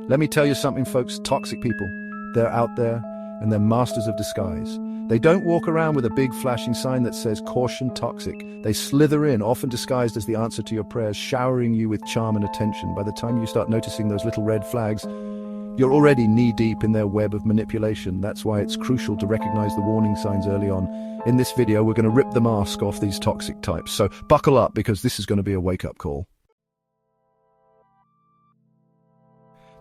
Let me tell you something, folks. Toxic people, they're out there and they're masters of disguise. They don't walk around with a big flashing sign that says caution toxic. They slither in, often disguised as the answer to your prayers, showering you with charm and attention. By the time you start noticing those little red flags, you're already knee-deep in their web of manipulation. That's why it's crucial to recognize the warning signs early on. In this video, we're going to rip the mask off these toxic types. So buckle up, because this is going to be a wake-up call.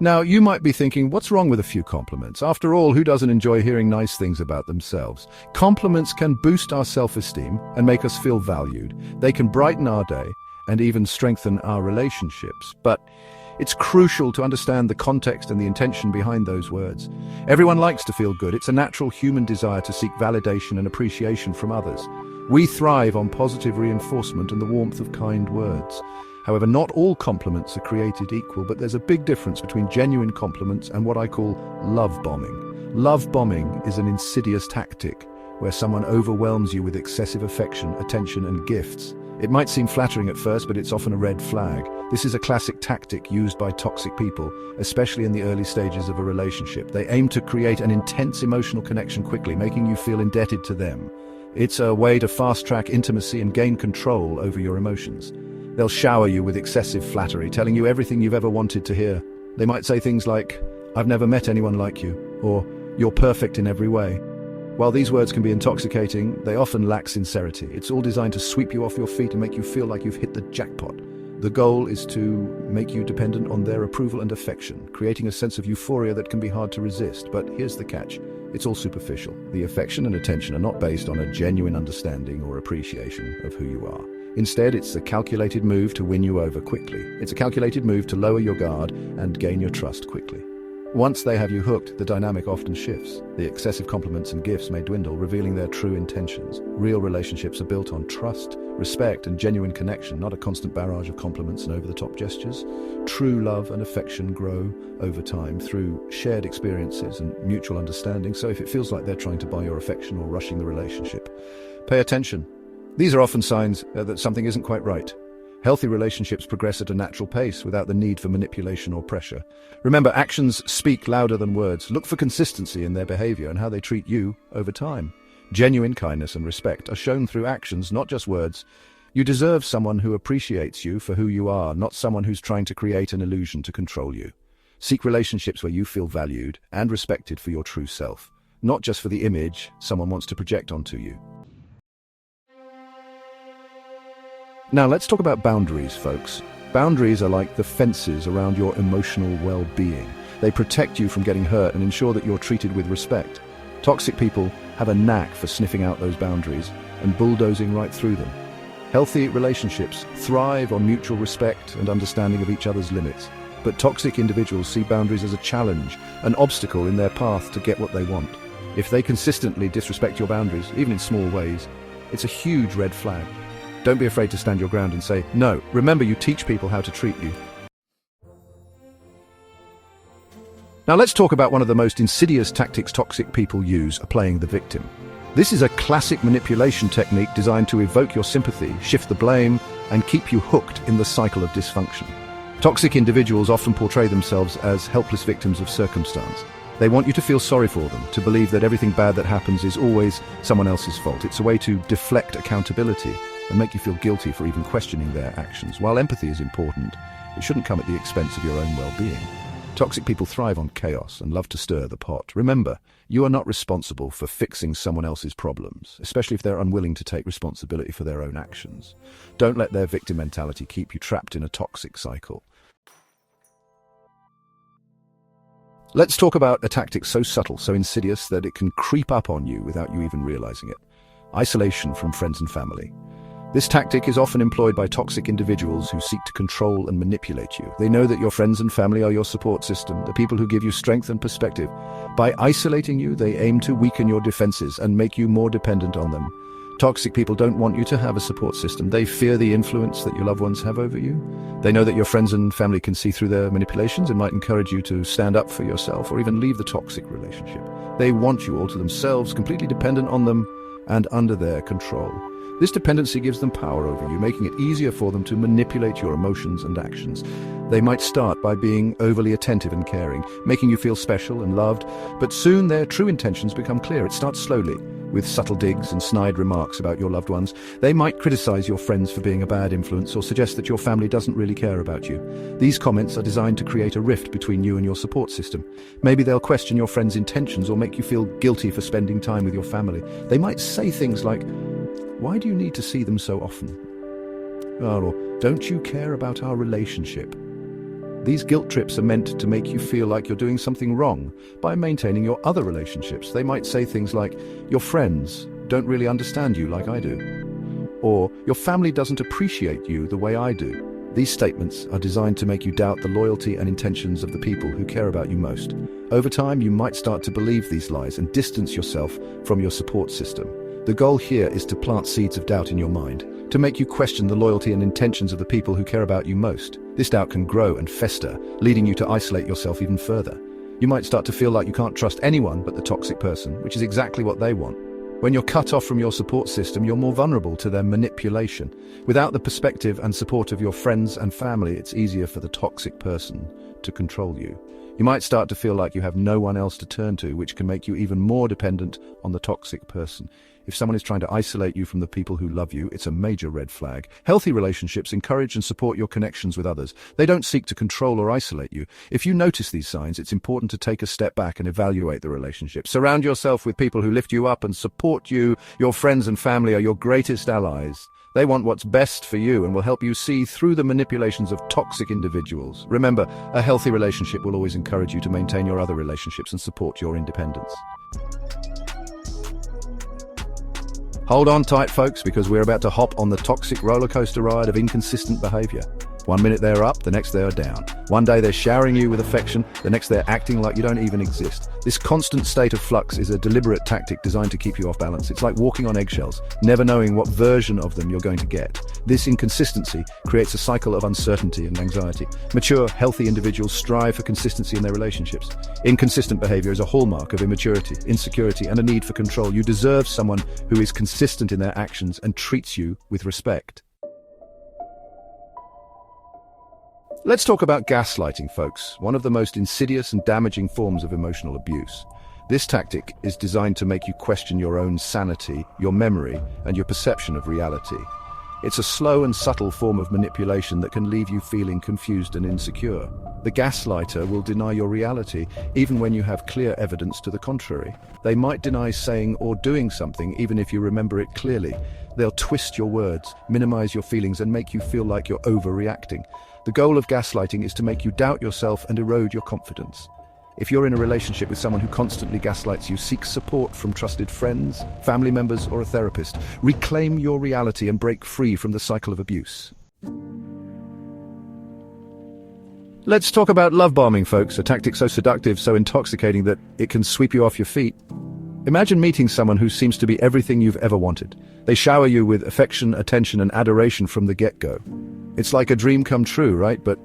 Now, you might be thinking, what's wrong with a few compliments? After all, who doesn't enjoy hearing nice things about themselves? Compliments can boost our self-esteem and make us feel valued. They can brighten our day and even strengthen our relationships. But it's crucial to understand the context and the intention behind those words. Everyone likes to feel good. It's a natural human desire to seek validation and appreciation from others. We thrive on positive reinforcement and the warmth of kind words. However, not all compliments are created equal, but there's a big difference between genuine compliments and what I call love bombing. Love bombing is an insidious tactic where someone overwhelms you with excessive affection, attention, and gifts. It might seem flattering at first, but it's often a red flag. This is a classic tactic used by toxic people, especially in the early stages of a relationship. They aim to create an intense emotional connection quickly, making you feel indebted to them. It's a way to fast-track intimacy and gain control over your emotions. They'll shower you with excessive flattery, telling you everything you've ever wanted to hear. They might say things like, "I've never met anyone like you," or "You're perfect in every way." While these words can be intoxicating, they often lack sincerity. It's all designed to sweep you off your feet and make you feel like you've hit the jackpot. The goal is to make you dependent on their approval and affection, creating a sense of euphoria that can be hard to resist. But here's the catch. It's all superficial. The affection and attention are not based on a genuine understanding or appreciation of who you are. Instead, it's a calculated move to win you over quickly. It's a calculated move to lower your guard and gain your trust quickly. Once they have you hooked, the dynamic often shifts. The excessive compliments and gifts may dwindle, revealing their true intentions. Real relationships are built on trust, respect, and genuine connection, not a constant barrage of compliments and over-the-top gestures. True love and affection grow over time through shared experiences and mutual understanding. So if it feels like they're trying to buy your affection or rushing the relationship, pay attention. These are often signs that something isn't quite right. Healthy relationships progress at a natural pace without the need for manipulation or pressure. Remember, actions speak louder than words. Look for consistency in their behavior and how they treat you over time. Genuine kindness and respect are shown through actions, not just words. You deserve someone who appreciates you for who you are, not someone who's trying to create an illusion to control you. Seek relationships where you feel valued and respected for your true self, not just for the image someone wants to project onto you. Now let's talk about boundaries, folks. Boundaries are like the fences around your emotional well-being. They protect you from getting hurt and ensure that you're treated with respect. Toxic people have a knack for sniffing out those boundaries and bulldozing right through them. Healthy relationships thrive on mutual respect and understanding of each other's limits. But toxic individuals see boundaries as a challenge, an obstacle in their path to get what they want. If they consistently disrespect your boundaries, even in small ways, it's a huge red flag. Don't be afraid to stand your ground and say, no. Remember, you teach people how to treat you. Now let's talk about one of the most insidious tactics toxic people use, playing the victim. This is a classic manipulation technique designed to evoke your sympathy, shift the blame, and keep you hooked in the cycle of dysfunction. Toxic individuals often portray themselves as helpless victims of circumstance. They want you to feel sorry for them, to believe that everything bad that happens is always someone else's fault. It's a way to deflect accountability and make you feel guilty for even questioning their actions. While empathy is important, it shouldn't come at the expense of your own well-being. Toxic people thrive on chaos and love to stir the pot. Remember, you are not responsible for fixing someone else's problems, especially if they're unwilling to take responsibility for their own actions. Don't let their victim mentality keep you trapped in a toxic cycle. Let's talk about a tactic so subtle, so insidious, that it can creep up on you without you even realizing it. Isolation from friends and family. This tactic is often employed by toxic individuals who seek to control and manipulate you. They know that your friends and family are your support system, the people who give you strength and perspective. By isolating you, they aim to weaken your defenses and make you more dependent on them. Toxic people don't want you to have a support system. They fear the influence that your loved ones have over you. They know that your friends and family can see through their manipulations and might encourage you to stand up for yourself or even leave the toxic relationship. They want you all to themselves, completely dependent on them and under their control. This dependency gives them power over you, making it easier for them to manipulate your emotions and actions. They might start by being overly attentive and caring, making you feel special and loved, but soon their true intentions become clear. It starts slowly, with subtle digs and snide remarks about your loved ones. They might criticize your friends for being a bad influence or suggest that your family doesn't really care about you. These comments are designed to create a rift between you and your support system. Maybe they'll question your friends' intentions or make you feel guilty for spending time with your family. They might say things like, "Why do you need to see them so often?" Or, "Don't you care about our relationship?" These guilt trips are meant to make you feel like you're doing something wrong by maintaining your other relationships. They might say things like, "Your friends don't really understand you like I do," or "Your family doesn't appreciate you the way I do." These statements are designed to make you doubt the loyalty and intentions of the people who care about you most. Over time, you might start to believe these lies and distance yourself from your support system. The goal here is to plant seeds of doubt in your mind, to make you question the loyalty and intentions of the people who care about you most. This doubt can grow and fester, leading you to isolate yourself even further. You might start to feel like you can't trust anyone but the toxic person, which is exactly what they want. When you're cut off from your support system, you're more vulnerable to their manipulation. Without the perspective and support of your friends and family, it's easier for the toxic person to control you. You might start to feel like you have no one else to turn to, which can make you even more dependent on the toxic person. If someone is trying to isolate you from the people who love you, it's a major red flag. Healthy relationships encourage and support your connections with others. They don't seek to control or isolate you. If you notice these signs, it's important to take a step back and evaluate the relationship. Surround yourself with people who lift you up and support you. Your friends and family are your greatest allies. They want what's best for you and will help you see through the manipulations of toxic individuals. Remember, a healthy relationship will always encourage you to maintain your other relationships and support your independence. Hold on tight, folks, because we're about to hop on the toxic roller coaster ride of inconsistent behavior. One minute they're up, the next they are down. One day they're showering you with affection, the next they're acting like you don't even exist. This constant state of flux is a deliberate tactic designed to keep you off balance. It's like walking on eggshells, never knowing what version of them you're going to get. This inconsistency creates a cycle of uncertainty and anxiety. Mature, healthy individuals strive for consistency in their relationships. Inconsistent behavior is a hallmark of immaturity, insecurity, and a need for control. You deserve someone who is consistent in their actions and treats you with respect. Let's talk about gaslighting, folks, one of the most insidious and damaging forms of emotional abuse. This tactic is designed to make you question your own sanity, your memory, and your perception of reality. It's a slow and subtle form of manipulation that can leave you feeling confused and insecure. The gaslighter will deny your reality even when you have clear evidence to the contrary. They might deny saying or doing something even if you remember it clearly. They'll twist your words, minimize your feelings, and make you feel like you're overreacting. The goal of gaslighting is to make you doubt yourself and erode your confidence. If you're in a relationship with someone who constantly gaslights you, seek support from trusted friends, family members, or a therapist. Reclaim your reality and break free from the cycle of abuse. Let's talk about love bombing, folks, a tactic so seductive, so intoxicating that it can sweep you off your feet. Imagine meeting someone who seems to be everything you've ever wanted. They shower you with affection, attention, and adoration from the get-go. It's like a dream come true, right? But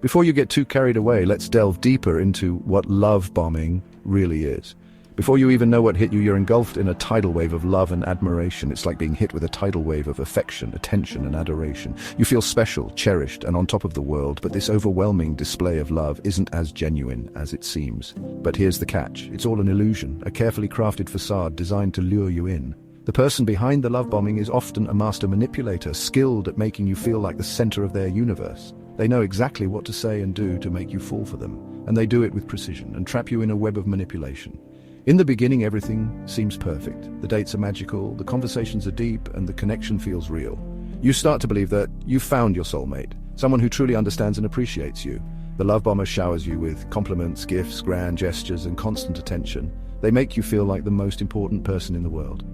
before you get too carried away, let's delve deeper into what love bombing really is. Before you even know what hit you, you're engulfed in a tidal wave of love and admiration. It's like being hit with a tidal wave of affection, attention, and adoration. You feel special, cherished, and on top of the world, but this overwhelming display of love isn't as genuine as it seems. But here's the catch. It's all an illusion, a carefully crafted facade designed to lure you in. The person behind the love bombing is often a master manipulator, skilled at making you feel like the center of their universe. They know exactly what to say and do to make you fall for them, and they do it with precision and trap you in a web of manipulation. In the beginning, everything seems perfect. The dates are magical, the conversations are deep, and the connection feels real. You start to believe that you've found your soulmate, someone who truly understands and appreciates you. The love bomber showers you with compliments, gifts, grand gestures, and constant attention. They make you feel like the most important person in the world.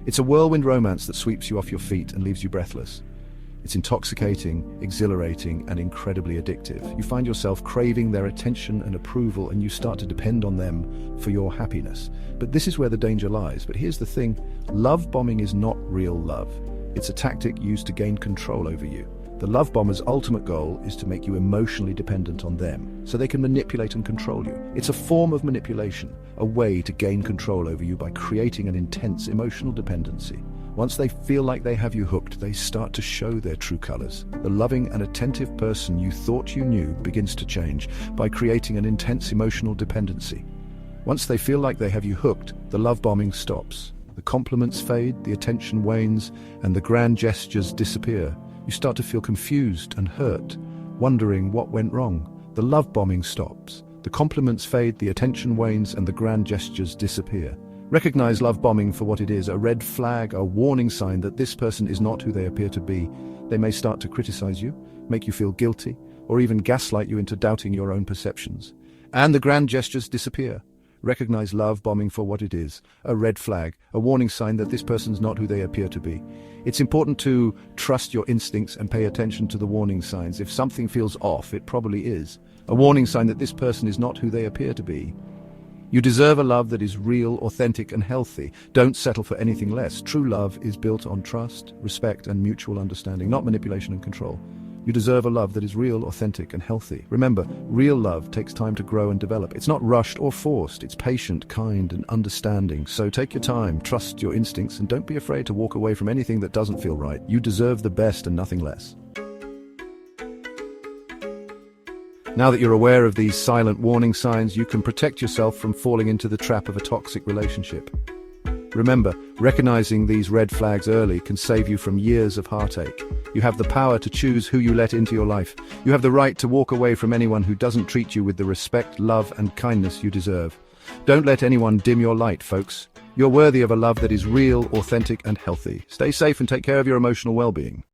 It's a whirlwind romance that sweeps you off your feet and leaves you breathless. It's intoxicating, exhilarating, and incredibly addictive. You find yourself craving their attention and approval, and you start to depend on them for your happiness. But this is where the danger lies. But here's the thing, love bombing is not real love. It's a tactic used to gain control over you. The love bomber's ultimate goal is to make you emotionally dependent on them, so they can manipulate and control you. It's a form of manipulation, a way to gain control over you by creating an intense emotional dependency. Once they feel like they have you hooked, they start to show their true colors. The loving and attentive person you thought you knew begins to change by creating an intense emotional dependency. Once they feel like they have you hooked, the love bombing stops. The compliments fade, the attention wanes, and the grand gestures disappear. You start to feel confused and hurt, wondering what went wrong. The love bombing stops. The compliments fade, the attention wanes, and the grand gestures disappear. Recognize love bombing for what it is, a red flag, a warning sign that this person is not who they appear to be. They may start to criticize you, make you feel guilty, or even gaslight you into doubting your own perceptions. And the grand gestures disappear. Recognize love bombing for what it is, a red flag, a warning sign that this person's not who they appear to be. It's important to trust your instincts and pay attention to the warning signs. If something feels off, it probably is. A warning sign that this person is not who they appear to be. You deserve a love that is real, authentic, and healthy. Don't settle for anything less. True love is built on trust, respect, and mutual understanding, not manipulation and control. You deserve a love that is real, authentic, and healthy. Remember, real love takes time to grow and develop. It's not rushed or forced. It's patient, kind, and understanding. So take your time, trust your instincts, and don't be afraid to walk away from anything that doesn't feel right. You deserve the best and nothing less. Now that you're aware of these silent warning signs, you can protect yourself from falling into the trap of a toxic relationship. Remember, recognizing these red flags early can save you from years of heartache. You have the power to choose who you let into your life. You have the right to walk away from anyone who doesn't treat you with the respect, love, and kindness you deserve. Don't let anyone dim your light, folks. You're worthy of a love that is real, authentic, and healthy. Stay safe and take care of your emotional well-being.